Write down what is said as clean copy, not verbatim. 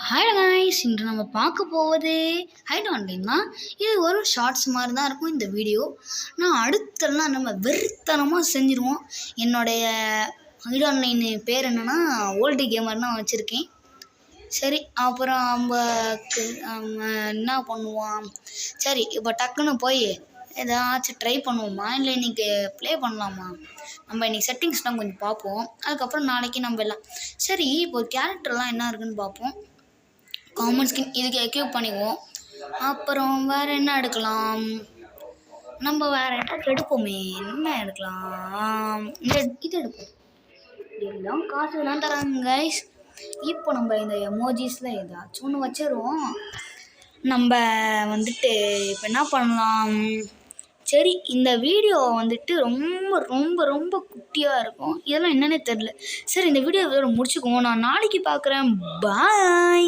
Hi guys, இன்று நம்ம பார்க்க போவது ஹைட் ஆன்லைன் தான். இது ஒரு ஷார்ட்ஸ் மாதிரி தான் இருக்கும் இந்த வீடியோ. நான் அடுத்தெல்லாம் நம்ம வெறித்தனமாக செஞ்சுருவோம். என்னுடைய ஹைட் ஆன்லைன் பேர் என்னென்னா ஓல்டு கேமர் தான் வச்சுருக்கேன். சரி, அப்புறம் நம்ம என்ன பண்ணுவோம்? சரி, இப்போ டக்குன்னு போய் ஏதாச்சும் ட்ரை பண்ணுவோமா, இல்லை இன்றைக்கி ப்ளே பண்ணலாமா? நம்ம இன்றைக்கி செட்டிங்ஸ்லாம் கொஞ்சம் பார்ப்போம். அதுக்கப்புறம் நாளைக்கு நம்ம எல்லாம் சரி, இப்போ கேரக்டர்லாம் என்ன இருக்குதுன்னு பார்ப்போம். காமன் ஸ்கின் இதுக்கு எக்யூப் பண்ணிக்குவோம். அப்புறம் வேறு என்ன எடுக்கலாம்? நம்ம வேறு என்ன எடுப்போமே, என்ன எடுக்கலாம்? இது எடுப்போம். எல்லாம் காசு தான் தராங்க கைஸ். இப்போ நம்ம இந்த எமோஜிஸில் ஏதாச்சும் ஒன்று வச்சிருவோம். நம்ம இப்போ என்ன பண்ணலாம்? சரி, இந்த வீடியோ ரொம்ப ரொம்ப ரொம்ப குட்டியாக இருக்கும். இதெல்லாம் என்னன்னே தெரில. சரி, இந்த வீடியோ முடிச்சுக்குவோம். நான் நாளைக்கு பார்க்குறேன். பாய்.